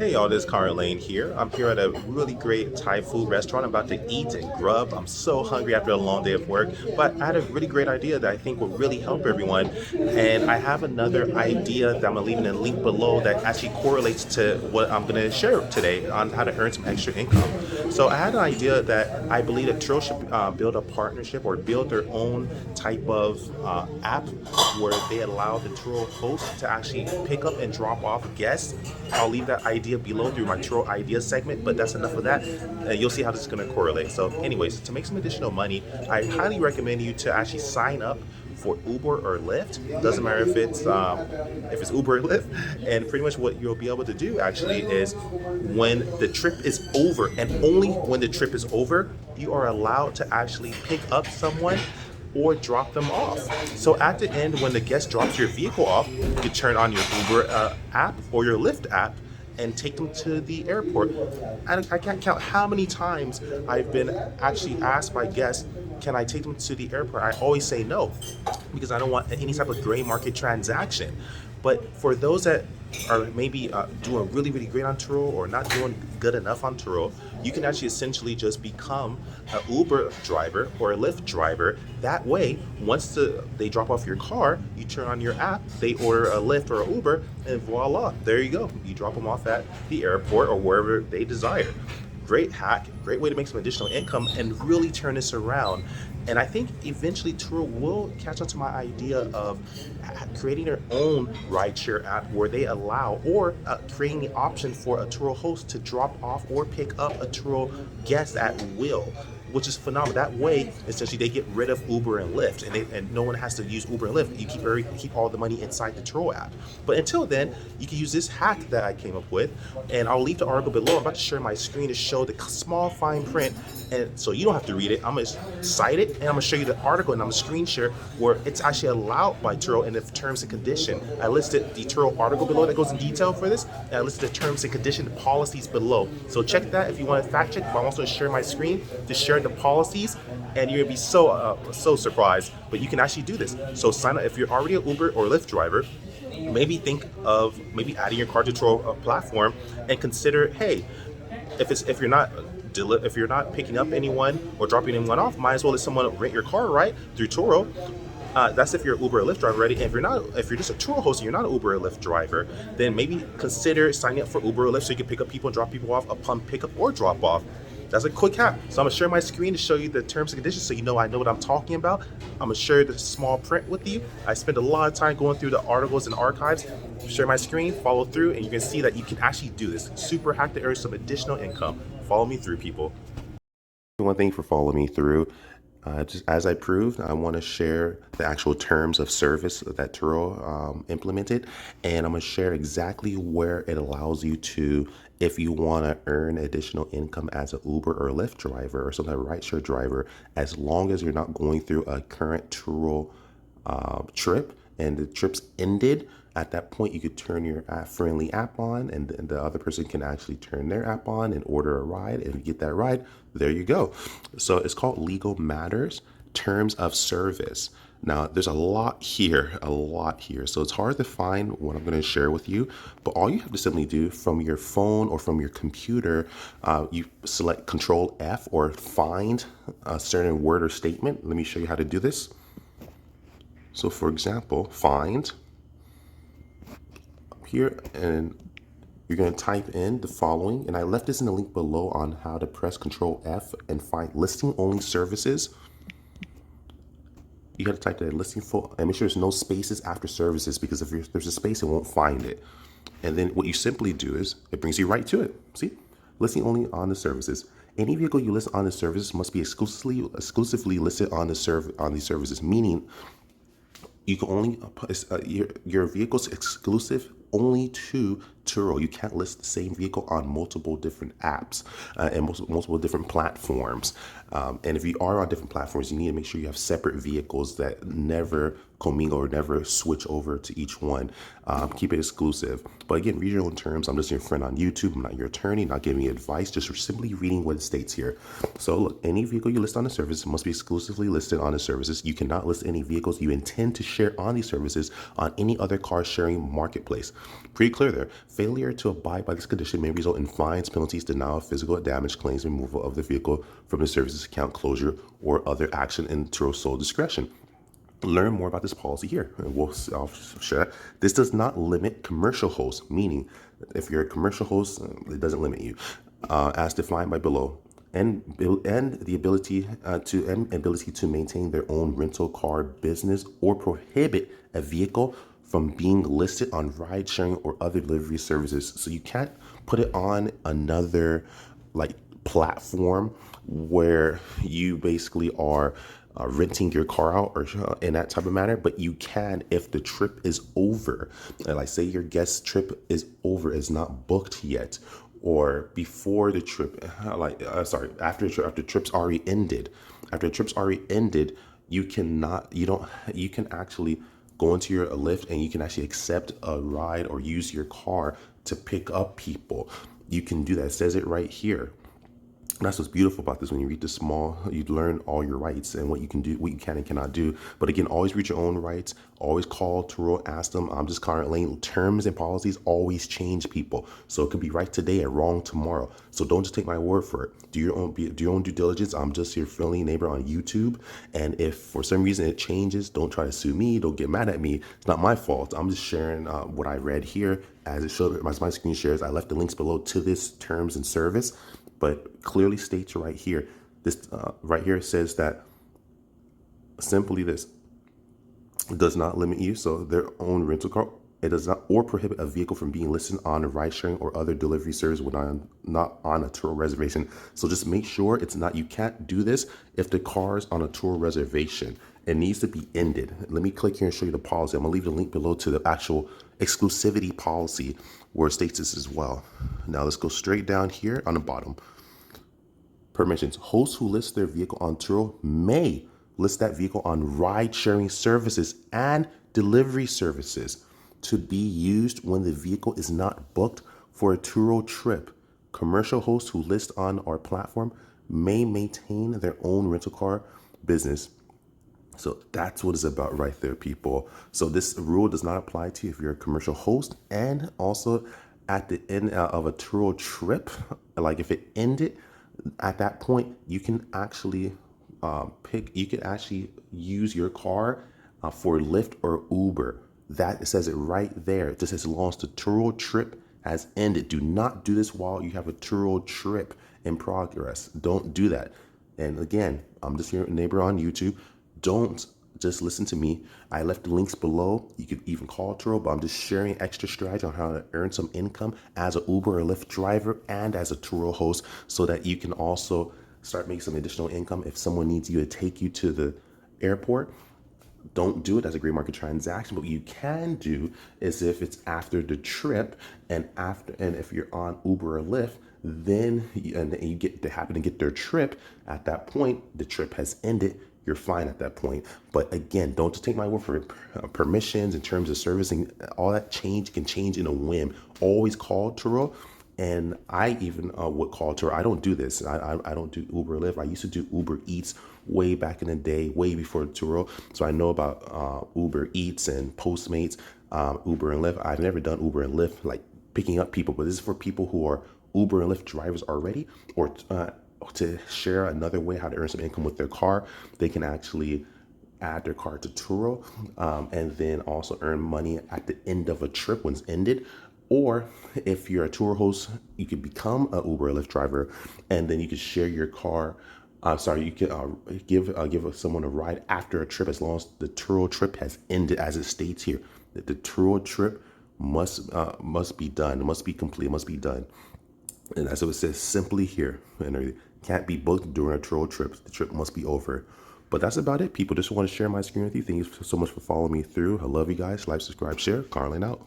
Hey y'all, this is Conrad Layn here. I'm here at a really great Thai food restaurant. I'm about to eat and grub. I'm so hungry after a long day of work, but I had a really great idea that I think will really help everyone. And I have another idea that I'm gonna leave in a link below that actually correlates to what I'm gonna share today on how to earn some extra income. So I had an idea that I believe that Turo should build a partnership or build their own type of app where they allow the Turo host to actually pick up and drop off guests. I'll leave that idea below through my Turo idea segment, but that's enough of that. You'll see how this is going to correlate. So anyways, to make some additional money, I highly recommend you to actually sign up for Uber or Lyft. Doesn't matter if it's Uber or Lyft. And pretty much what you'll be able to do actually is when the trip is over, and only when the trip is over, you are allowed to actually pick up someone or drop them off. So at the end, when the guest drops your vehicle off, you can turn on your Uber app or your Lyft app and take them to the airport. And I can't count how many times I've been actually asked by guests, can I take them to the airport? I always say no, because I don't want any type of gray market transaction. But for those that are maybe doing really, really great on Turo or not doing good enough on Turo, you can actually essentially just become an Uber driver or a Lyft driver. That way, once they drop off your car, you turn on your app, they order a Lyft or an Uber, and voila, there you go. You drop them off at the airport or wherever they desire. Great hack, great way to make some additional income and really turn this around. And I think eventually Turo will catch on to my idea of creating their own rideshare app where they allow or creating the option for a Turo host to drop off or pick up a Turo guest at will, which is phenomenal. That way, essentially, they get rid of Uber and Lyft, and no one has to use Uber and Lyft. You keep all the money inside the Turo app. But until then, you can use this hack that I came up with, and I'll leave the article below. I'm about to share my screen to show the small fine print, and so you don't have to read it. I'm gonna cite it, and I'm gonna show you the article, and I'm gonna screen share where it's actually allowed by Turo in the terms and condition. I listed the Turo article below that goes in detail for this, and I listed the terms and condition policies below. So check that if you want to fact check. But I'm also gonna share my screen to share the policies, and you're gonna be so surprised. But you can actually do this. So sign up if you're already an Uber or Lyft driver. Maybe think of maybe adding your car to Turo platform, and consider, hey, if you're not picking up anyone or dropping anyone off, might as well let someone rent your car, right, through Turo. That's if you're an Uber or Lyft driver already. And if you're just a Turo host and you're not an Uber or Lyft driver, then maybe consider signing up for Uber or Lyft so you can pick up people and drop people off upon pickup or drop off. That's a quick hack. So I'm gonna share my screen to show you the terms and conditions so you know I know what I'm talking about. I'm gonna share the small print with you. I spent a lot of time going through the articles and archives. Share my screen, follow through, and you can see that you can actually do this. Super hack to earn some additional income. Follow me through, people. One thing for following me through. Just as I proved, I want to share the actual terms of service that Turo implemented, and I'm going to share exactly where it allows you to, if you want to earn additional income as an Uber or Lyft driver or some kind of rideshare driver, as long as you're not going through a current Turo trip and the trip's ended. At that point, you could turn your friendly app on, and the other person can actually turn their app on and order a ride and get that ride. There you go. So it's called Legal Matters, Terms of Service. Now, there's a lot here. So it's hard to find what I'm going to share with you, but all you have to simply do from your phone or from your computer, you select Control F or find a certain word or statement. Let me show you how to do this. So for example, find here, and you're going to type in the following, and I left this in the link below on how to press Control F and find listing only services. You got to type that listing full and make sure there's no spaces after services, because if there's a space, it won't find it. And then what you simply do is it brings you right to it. See, listing only on the services. Any vehicle you list on the services must be exclusively listed on the services, meaning you can only your vehicle's exclusive only to Turo. You can't list the same vehicle on multiple different apps and multiple different platforms. And if you are on different platforms, you need to make sure you have separate vehicles that never commingle or never switch over to each one. Keep it exclusive. But again, read your own terms. I'm just your friend on YouTube. I'm not your attorney, not giving you advice, just simply reading what it states here. So look, any vehicle you list on the service must be exclusively listed on the services. You cannot list any vehicles you intend to share on these services on any other car sharing marketplace. Pretty clear there. Failure to abide by this condition may result in fines, penalties, denial of physical damage claims, removal of the vehicle from the services account, closure, or other action in Turo's sole discretion. Learn more about this policy here, and I'll share that. This does not limit commercial hosts, meaning if you're a commercial host, it doesn't limit you, as defined by below, and the ability to maintain their own rental car business or prohibit a vehicle from being listed on ride sharing or other delivery services. So you can't put it on another like platform where you basically are renting your car out or in that type of manner, but you can if the trip is over. Like say your guest trip is over, is not booked yet, or before the trip, after the trip's already ended. After the trip's already ended, you can actually go into your Lyft and you can actually accept a ride or use your car to pick up people. You can do that. It says it right here. That's what's beautiful about this. When you read this small, you learn all your rights and what you can do, what you can and cannot do. But again, always read your own rights. Always call Turo, ask them. I'm just Conrad Layn. Terms and policies always change, people. So it could be right today and wrong tomorrow. So don't just take my word for it. Do your own due diligence. I'm just your friendly neighbor on YouTube. And if for some reason it changes, don't try to sue me. Don't get mad at me. It's not my fault. I'm just sharing what I read here as it showed. My screen shares. I left the links below to this terms and service. But clearly states right here, this right here says that simply this does not limit you. So their own rental car, it does not or prohibit a vehicle from being listed on a ride sharing or other delivery service when not on a Turo reservation. So just make sure it's not, you can't do this if the car is on a Turo reservation. It needs to be ended. Let me click here and show you the policy. I'm gonna leave the link below to the actual exclusivity policy where it states this as well. Now let's go straight down here on the bottom. Permissions. Hosts who list their vehicle on Turo may list that vehicle on ride sharing services and delivery services to be used when the vehicle is not booked for a Turo trip. Commercial hosts who list on our platform may maintain their own rental car business. So that's what it's about right there, people. So this rule does not apply to you if you're a commercial host, and also at the end of a Turo trip, like if it ended, at that point, you can actually use your car for Lyft or Uber. That, it says it right there. It just says as long as the Turo trip has ended. Do not do this while you have a Turo trip in progress. Don't do that. And again, I'm just your neighbor on YouTube. Don't just listen to me. I left the links below. You could even call Turo, but I'm just sharing extra strategy on how to earn some income as an Uber or Lyft driver and as a Turo host, so that you can also start making some additional income if someone needs you to take you to the airport. Don't do it as a gray market transaction. But what you can do is if it's after the trip and if you're on Uber or Lyft, then they happen to get their trip at that point, the trip has ended. You're fine at that point. But again, don't just take my word for it. Permissions in terms of servicing, all that can change in a whim. Always call Turo. And I even would call Turo. I don't do this. I don't do Uber Lyft. I used to do Uber Eats way back in the day, way before Turo. So I know about Uber Eats and Postmates, Uber and Lyft. I've never done Uber and Lyft, like picking up people, but this is for people who are Uber and Lyft drivers already, or to share another way how to earn some income with their car. They can actually add their car to Turo and then also earn money at the end of a trip when it's ended. Or if you're a tour host, you could become an Uber or Lyft driver, and then you could share your car. You could give someone a ride after a trip as long as the Turo trip has ended, as it states here. That the Turo trip must be done, must be complete, must be done. And that's what it says simply here. And it can't be booked during a Turo trip. The trip must be over. But that's about it, people. Just want to share my screen with you. Thank you so much for following me through. I love you guys. Like, subscribe, share. Conrad out.